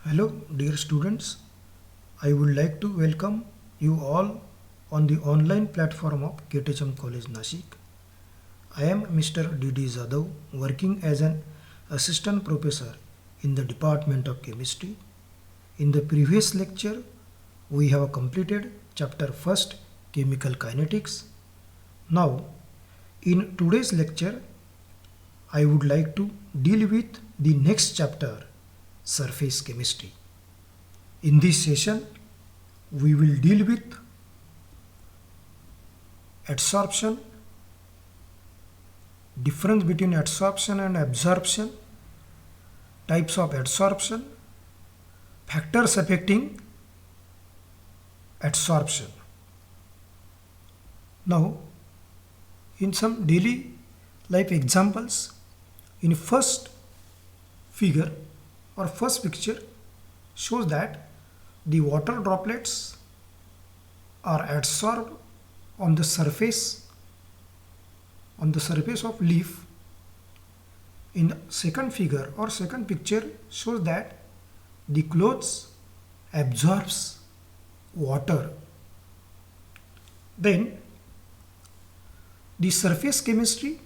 Hello, dear students. I would like to welcome you all on the online platform of KTHM College Nashik. I am Mr. D.D. Zadav, working as an assistant professor in the Department of Chemistry. In the previous lecture, we have completed chapter first, Chemical Kinetics. Now, in today's lecture, I would like to deal with the next chapter, Surface Chemistry. In this session, we will deal with adsorption, difference between adsorption and absorption, types of adsorption, factors affecting adsorption. Now, in some daily life examples, in first figure or first picture shows that the water droplets are adsorbed on the surface of leaf. In second figure or second picture shows that the clothes absorbs water. Then the surface chemistry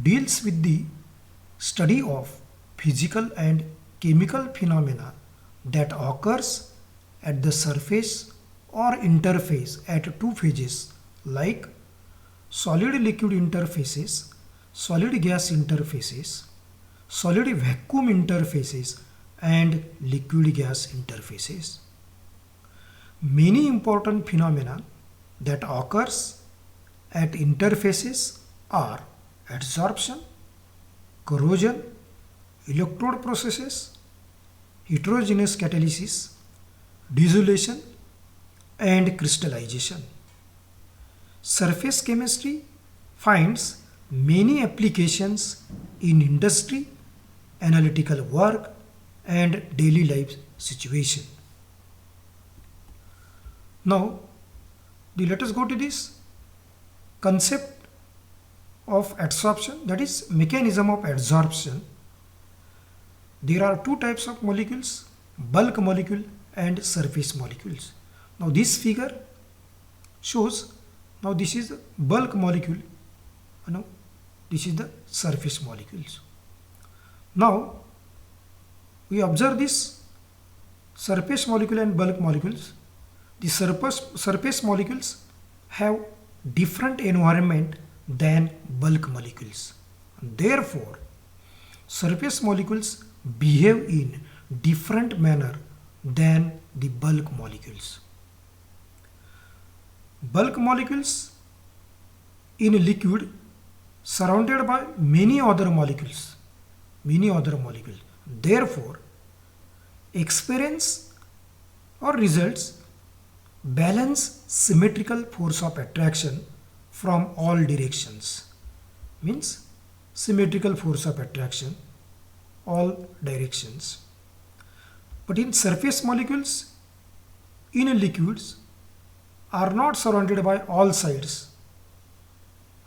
deals with the study of physical and chemical phenomena that occurs at the surface or interface at two phases like solid liquid interfaces, solid gas interfaces, solid vacuum interfaces and liquid gas interfaces. Many important phenomena that occurs at interfaces are adsorption, corrosion, electrode processes, heterogeneous catalysis, dissolution and crystallization. Surface chemistry finds many applications in industry, analytical work and daily life situation. Now, let us go to this concept of adsorption, that is mechanism of adsorption. There are two types of molecules, bulk molecule and surface molecules. Now this figure shows, now this is the bulk molecule, now this is the surface molecules. Now we observe this surface molecule and bulk molecules. The surface molecules have different environment than bulk molecules. Therefore, surface molecules behave in different manner than the bulk molecules. Bulk molecules in a liquid surrounded by many other molecules. Therefore, experience or results balance symmetrical force of attraction from all directions. Means symmetrical force of attraction all directions. But in surface molecules in a liquids are not surrounded by all sides.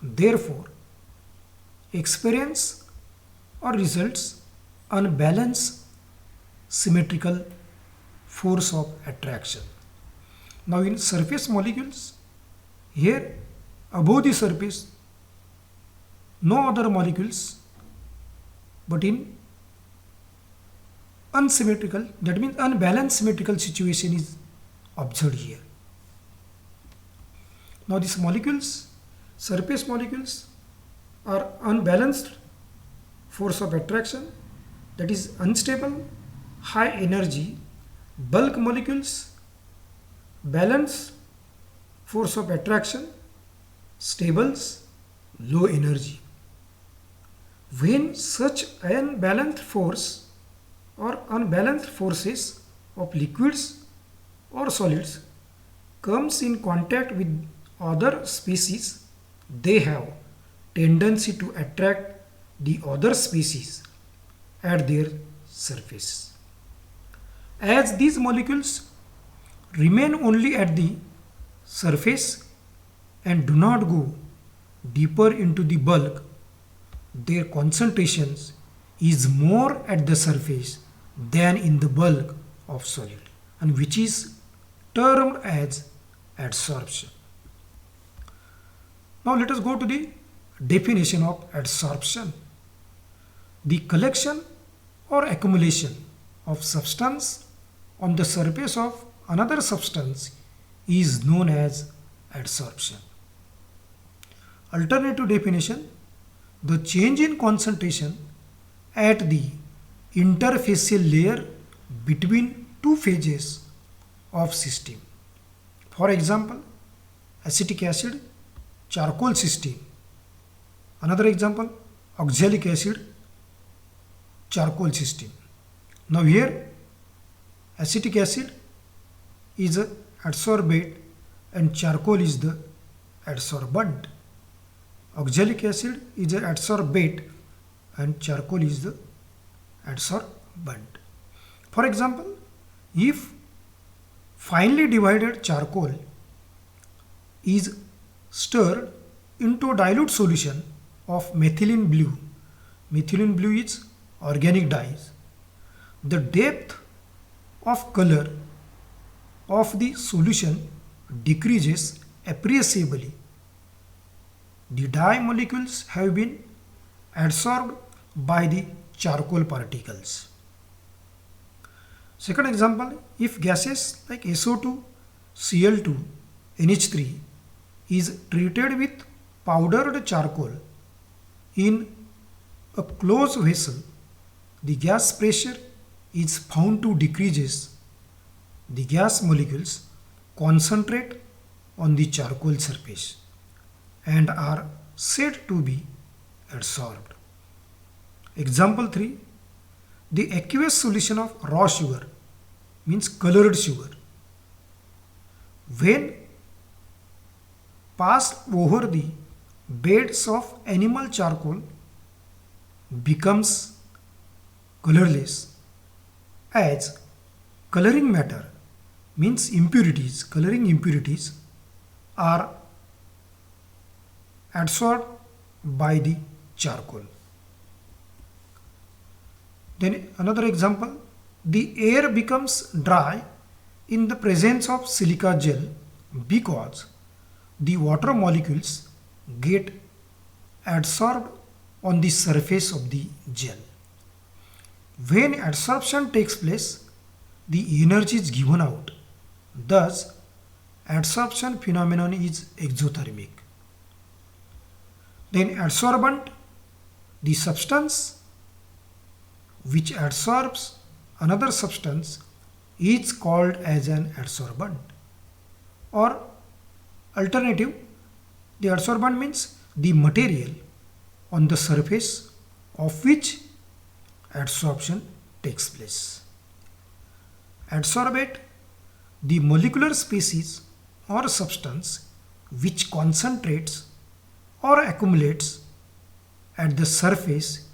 Therefore, experience or results unbalanced symmetrical force of attraction. Now in surface molecules, here above the surface no other molecules, but in unsymmetrical, that means unbalanced symmetrical situation is observed here. Now these molecules, surface molecules are unbalanced force of attraction, that is unstable, high energy. Bulk molecules balance force of attraction, stables, low energy. When such unbalanced force or unbalanced forces of liquids or solids comes in contact with other species, they have tendency to attract the other species at their surface. As these molecules remain only at the surface and do not go deeper into the bulk, their concentrations is more at the surface than in the bulk of solid, and which is termed as adsorption. Now let us go to the definition of adsorption. The collection or accumulation of substance on the surface of another substance is known as adsorption. Alternative definition: the change in concentration at the interfacial layer between two phases of system. For example, acetic acid, charcoal system. Another example, oxalic acid, charcoal system. Now here acetic acid is a adsorbate and charcoal is the adsorbent. Oxalic acid is a adsorbate and charcoal is the adsorbent. For example, if finely divided charcoal is stirred into dilute solution of methylene blue is organic dyes, the depth of color of the solution decreases appreciably. The dye molecules have been adsorbed by the charcoal particles. Second example, if gases like SO2, Cl2, NH3 is treated with powdered charcoal in a closed vessel, the gas pressure is found to decreases. The gas molecules concentrate on the charcoal surface and are said to be adsorbed. Example 3. The aqueous solution of raw sugar means colored sugar, when passed over the beds of animal charcoal, becomes colorless, as coloring matter means coloring impurities are adsorbed by the charcoal. Then another example, the air becomes dry in the presence of silica gel because the water molecules get adsorbed on the surface of the gel. When adsorption takes place, the energy is given out. Thus, adsorption phenomenon is exothermic. Then adsorbent, the substance which adsorbs another substance is called as an adsorbent. Or alternative, the adsorbent means the material on the surface of which adsorption takes place. Adsorbate, the molecular species or substance which concentrates or accumulates at the surface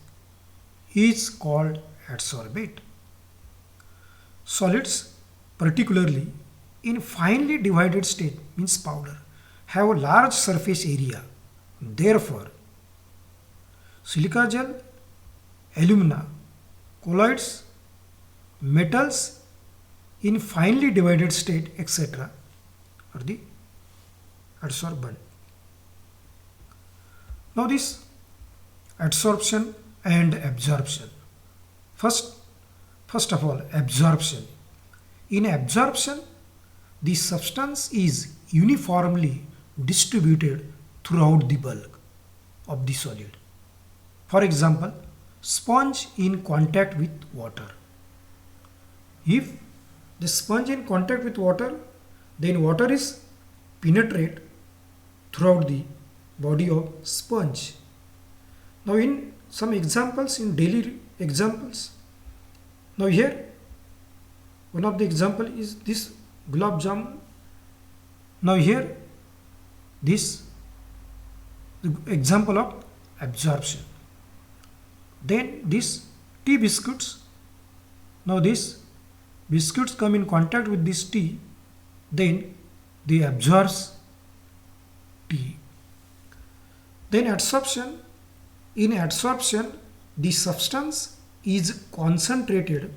is called adsorbate. Solids, particularly in finely divided state means powder, have a large surface area. Therefore, silica gel, alumina, colloids, metals in finely divided state, etc. are the adsorbent. Now this adsorption and absorption. First of all, absorption. In absorption, the substance is uniformly distributed throughout the bulk of the solid. For example, sponge in contact with water. If the sponge in contact with water, then water is penetrate throughout the body of sponge. Now in some examples, in daily examples, now here one of the example is this gulab jamun. Now here this the example of absorption. Then this tea biscuits. Now this biscuits come in contact with this tea, then they absorbs tea. Then adsorption. In adsorption, the substance is concentrated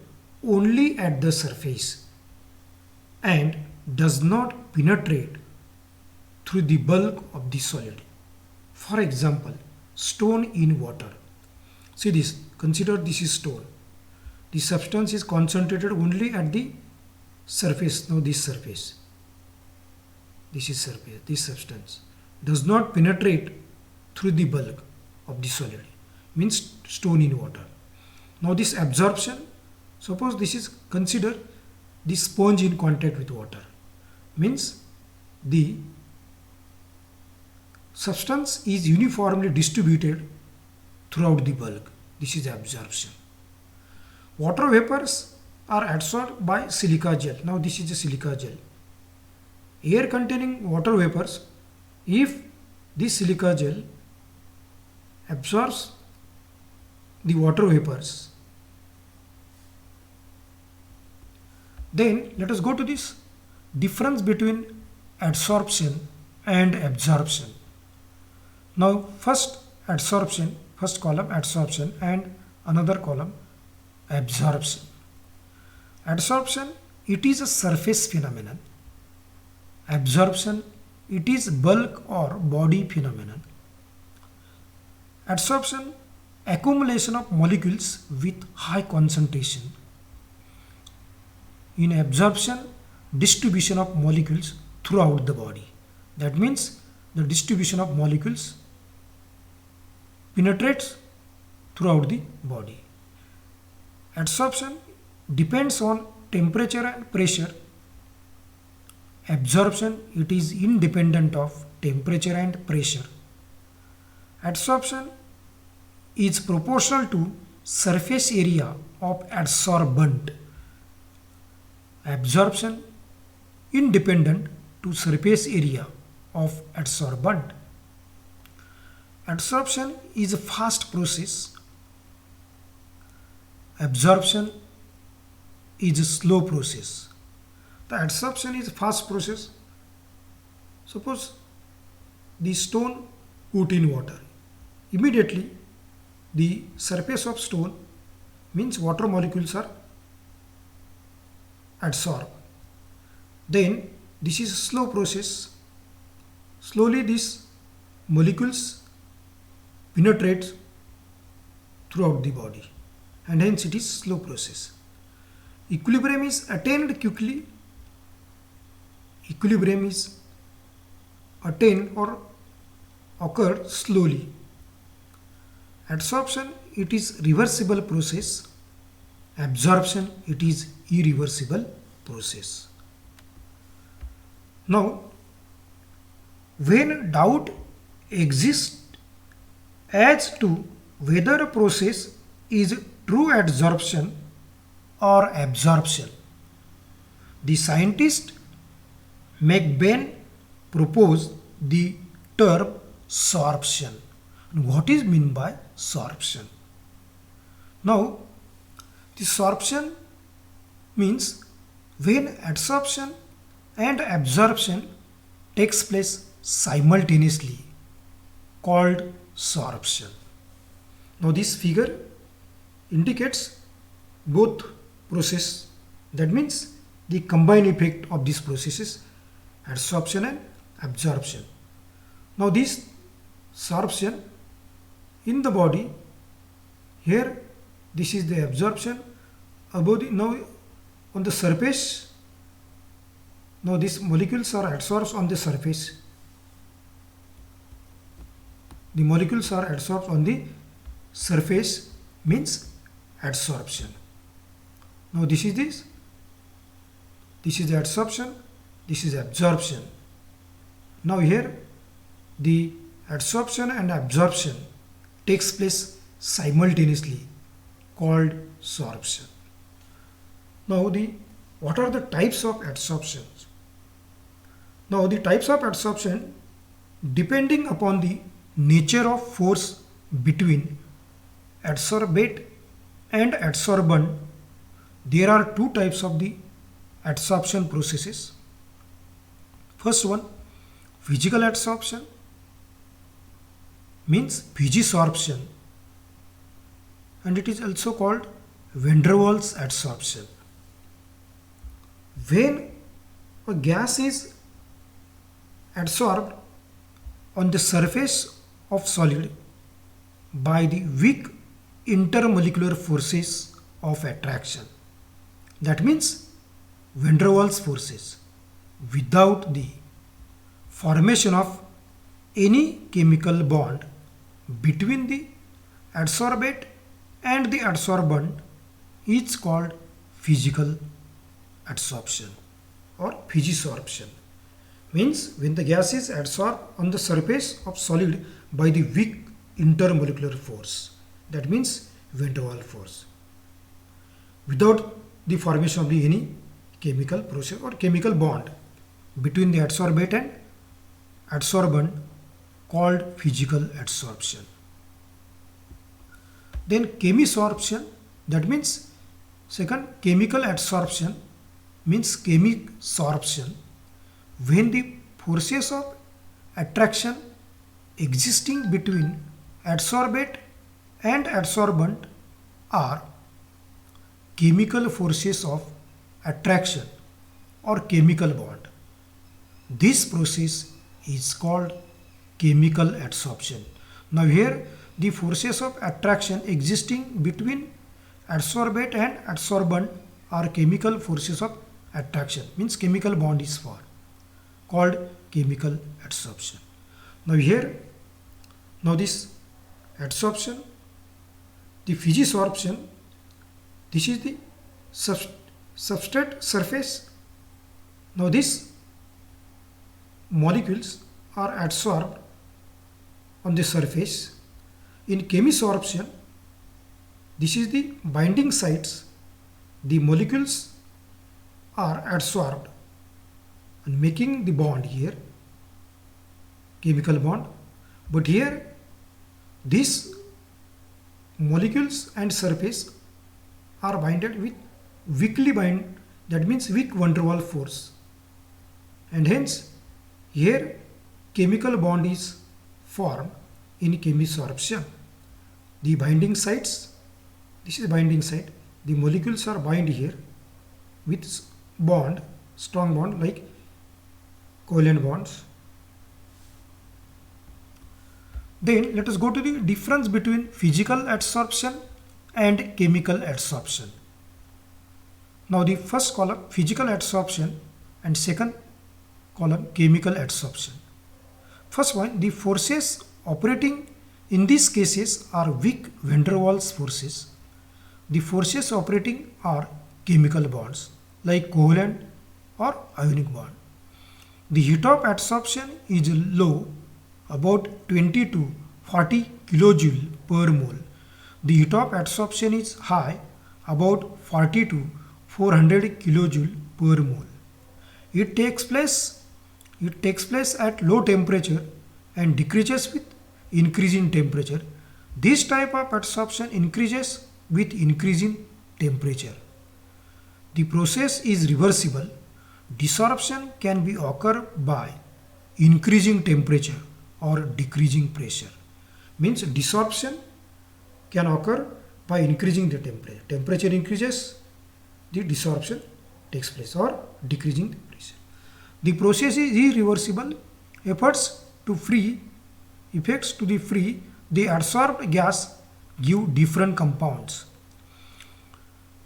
only at the surface and does not penetrate through the bulk of the solid. For example, stone in water. See this, consider this is stone. The substance is concentrated only at the surface. Now this surface, this is surface, this substance does not penetrate through the bulk of the solid, means stone in water. Now this absorption, suppose this is, consider the sponge in contact with water, means the substance is uniformly distributed throughout the bulk. This is absorption. Water vapors are absorbed by silica gel. Now this is a silica gel. Air containing water vapors, if this silica gel absorbs the water vapors, then let us go to this difference between adsorption and absorption. Now first adsorption, first column adsorption and another column absorption. Adsorption, it is a surface phenomenon. Absorption, it is bulk or body phenomenon. Adsorption, accumulation of molecules with high concentration. In absorption, distribution of molecules throughout the body. That means the distribution of molecules penetrates throughout the body. Adsorption depends on temperature and pressure. Absorption, it is independent of temperature and pressure. Adsorption is proportional to surface area of adsorbent. Absorption independent to surface area of adsorbent. Adsorption is a fast process. Absorption is a slow process. The adsorption is a fast process. Suppose the stone put in water. Immediately the surface of stone, means water molecules, are adsorbed. Then this is a slow process. Slowly these molecules penetrate throughout the body, and hence it is slow process. Equilibrium is attained quickly. Equilibrium is attained or occurred slowly. Adsorption, it is reversible process. Absorption, it is irreversible process. Now, when doubt exists as to whether a process is true adsorption or absorption, the scientist McBain proposed the term sorption. What is meant by sorption? Now, the sorption means when adsorption and absorption takes place simultaneously, called sorption. Now this figure indicates both process, that means the combined effect of these processes, adsorption and absorption. Now this sorption in the body, here this is the absorption above the, now on the surface, now these molecules are adsorbed on the surface. The molecules are adsorbed on the surface, means adsorption. Now this is the adsorption, this is absorption. Now here the adsorption and absorption takes place simultaneously, called sorption. Now what are the types of adsorptions? Now the types of adsorption, depending upon the nature of force between adsorbate and adsorbent, there are two types of the adsorption processes. First one, physical adsorption, means physisorption, and it is also called van der Waals adsorption. When a gas is adsorbed on the surface of solid by the weak intermolecular forces of attraction, that means van der Waals forces, without the formation of any chemical bond between the adsorbate and the adsorbent, is called physical adsorption or physisorption. Means when the gas is adsorbed on the surface of solid by the weak intermolecular force, that means van der Waals force, without the formation of any chemical process or chemical bond between the adsorbate and adsorbent, called physical adsorption. Then chemisorption, that means second, chemical adsorption means chemic sorption, when the forces of attraction existing between adsorbate and adsorbent are chemical forces of attraction or chemical bond. This process is called chemical adsorption. Now here the forces of attraction existing between adsorbate and adsorbent are chemical forces of attraction, means chemical bond is formed, called chemical adsorption. Now here, now this adsorption, the physisorption, this is the substrate surface. Now these molecules are adsorbed on the surface. In chemisorption, this is the binding sites. The molecules are adsorbed and making the bond here, chemical bond. But here, these molecules and surface are binded with weakly bind, that means weak van der Waals force, and hence here chemical bond is formed in chemisorption. The binding sites, this is binding site, the molecules are bind here with bond, strong bond like covalent bonds. Then let us go to the difference between physical adsorption and chemical adsorption. Now the first column physical adsorption and second column chemical adsorption. First one, the forces operating in these cases are weak van der Waals forces. The forces operating are chemical bonds like covalent or ionic bond. The heat of adsorption is low, about 20 to 40 kilojoule per mole. The heat of adsorption is high, about 40 to 400 kilojoule per mole. It takes place at low temperature and decreases with increasing temperature. This type of adsorption increases with increasing temperature. The process is reversible. Desorption can be occur by increasing temperature or decreasing pressure. Means desorption can occur by increasing the temperature. Temperature increases, the desorption takes place, or decreasing temperature. The process is irreversible. Effects to free the adsorbed gas give different compounds.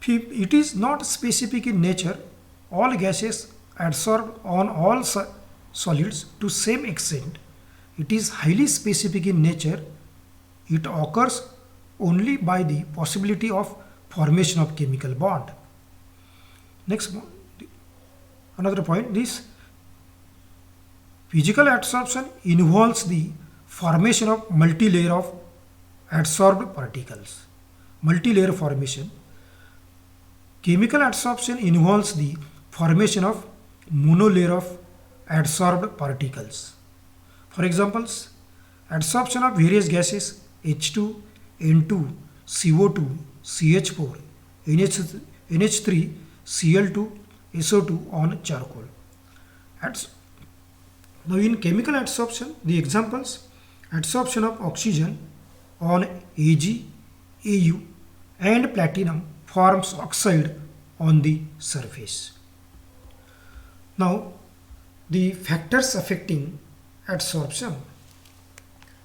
It is not specific in nature. All gases adsorb on all solids to same extent. It is highly specific in nature. It occurs only by the possibility of formation of chemical bond. Next, another point, this physical adsorption involves the formation of multi-layer of adsorbed particles. Multi-layer formation. Chemical adsorption involves the formation of monolayer of adsorbed particles. For examples, adsorption of various gases H2, N2, CO2, CH4, NH3, Cl2, SO2 on charcoal. Now in chemical adsorption, the examples, adsorption of oxygen on Ag, Au and platinum forms oxide on the surface. Now, the factors affecting adsorption,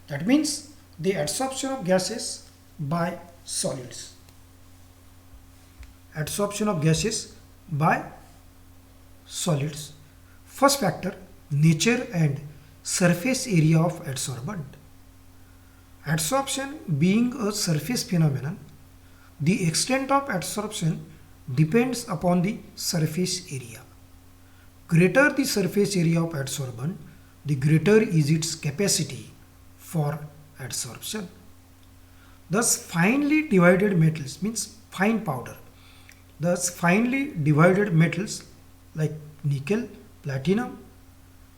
that means the adsorption of gases by solids. Adsorption of gases by solids. First factor, nature and surface area of adsorbent. Adsorption being a surface phenomenon, the extent of adsorption depends upon the surface area. Greater the surface area of adsorbent, the greater is its capacity for adsorption. Thus, finely divided metals means fine powder. Thus, finely divided metals like nickel, platinum,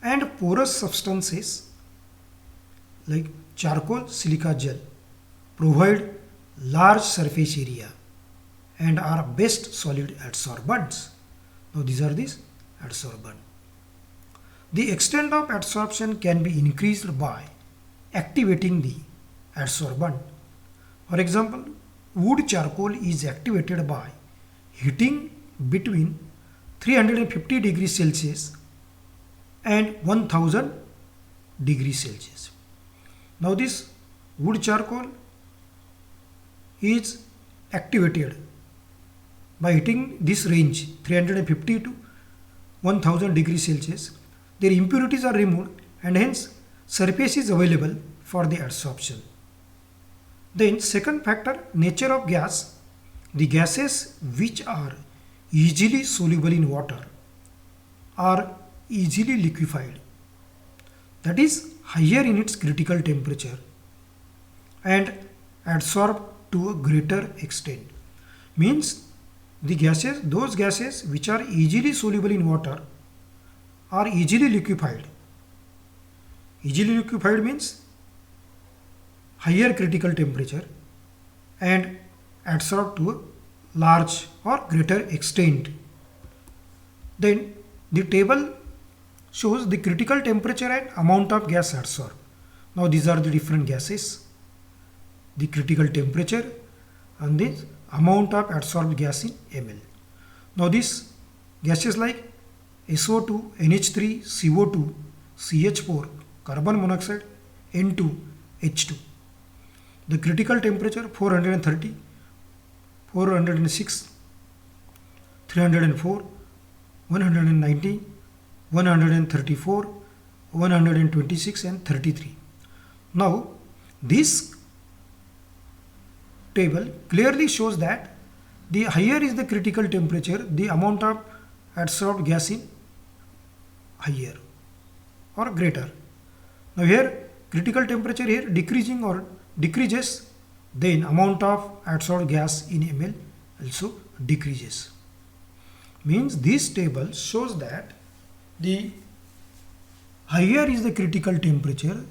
and porous substances like charcoal, silica gel provide large surface area and are best solid adsorbents. Now, these are these adsorbent. The extent of adsorption can be increased by activating the adsorbent. For example, wood charcoal is activated by heating between 350 degrees Celsius and 1000 degrees Celsius. Now this wood charcoal is activated by heating this range 350 to 1000 degrees Celsius. Their impurities are removed and hence surface is available for the adsorption. Then second factor, nature of gas. The gases which are easily soluble in water are easily liquefied, that is higher in its critical temperature, and adsorb to a greater extent. Means the gases, those gases which are easily soluble in water are easily liquefied. Easily liquefied means higher critical temperature and adsorb to a large or greater extent. Then the table shows the critical temperature and amount of gas adsorbed. Now these are the different gases, the critical temperature and the amount of adsorbed gas in ml. Now these gases like SO2, NH3, CO2, CH4, carbon monoxide, N2, H2. The critical temperature 430, 406, 304, 190, 134, 126 and 33. Now this table clearly shows that the higher is the critical temperature, the amount of adsorbed gas is higher or greater. Now here critical temperature here decreasing or decreases, then amount of adsorbed gas in ml also decreases. Means this table shows that the higher is the critical temperature,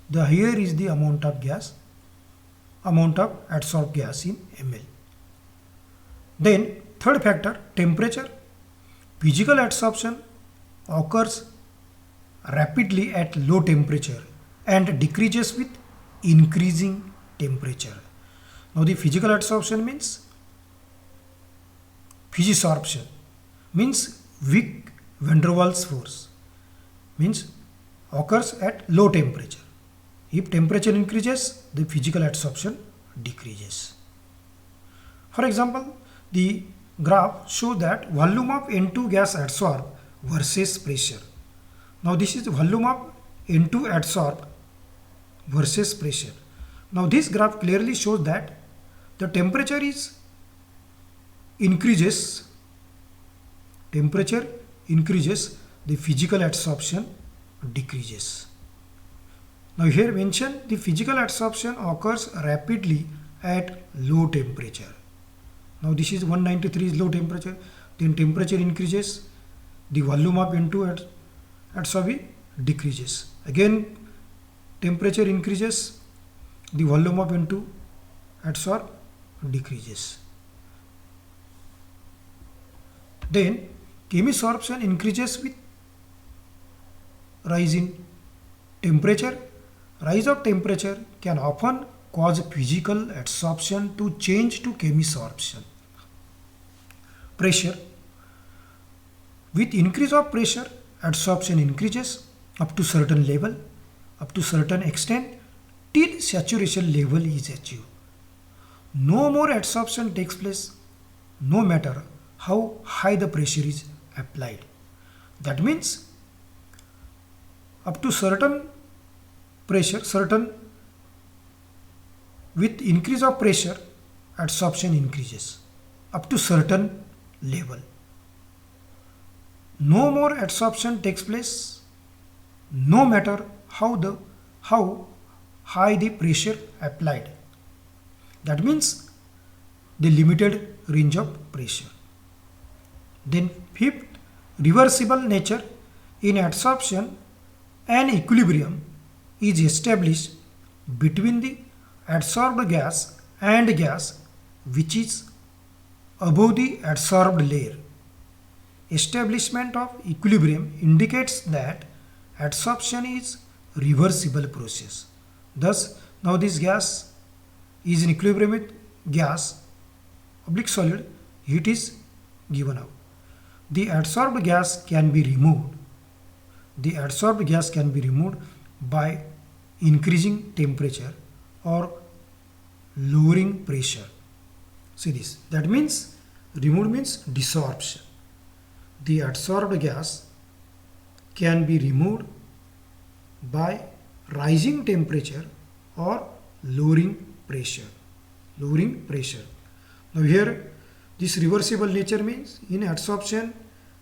the higher is the amount of gas, amount of adsorbed gas in ml. Then third factor, temperature. Physical adsorption occurs rapidly at low temperature and decreases with increasing temperature. Now the physical adsorption means physisorption means weak van der Waals force, means occurs at low temperature. If temperature increases, the physical adsorption decreases. For example, the graph shows that volume of N2 gas adsorbed versus pressure. Now this is volume of N2 adsorbed versus pressure. Now this graph clearly shows that the temperature increases, the physical adsorption decreases. Now here mention the physical adsorption occurs rapidly at low temperature. Now this is 193 is low temperature, then temperature increases, the volume of N2 adsorbed decreases. Again temperature increases, the volume of N2 adsorbed decreases. Then chemisorption increases with rise in temperature. Rise of temperature can often cause physical adsorption to change to chemisorption. Pressure. With increase of pressure, adsorption increases up to certain level, up to certain extent, till saturation level is achieved. No more adsorption takes place, no matter how high the pressure is applied. That means up to certain pressure, with increase of pressure, adsorption increases up to certain level. No more adsorption takes place, no matter how high the pressure applied. That means the limited range of pressure. Then fifth, reversible nature. In adsorption, an equilibrium is established between the adsorbed gas and gas which is above the adsorbed layer. Establishment of equilibrium indicates that adsorption is reversible process. Thus, now this gas is in equilibrium with gas oblique solid, heat is given out. The adsorbed gas can be removed. The adsorbed gas can be removed by increasing temperature or lowering pressure. See this. That means removed means desorption. The adsorbed gas can be removed by rising temperature or lowering pressure. Now here this reversible nature means in adsorption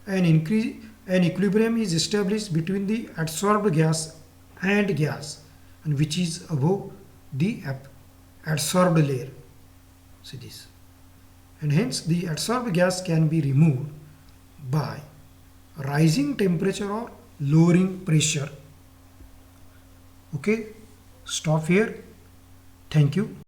an equilibrium is established between the adsorbed gas and which is above the adsorbed layer. See this. And hence the adsorbed gas can be removed by rising temperature or lowering pressure. Okay, stop here. Thank you.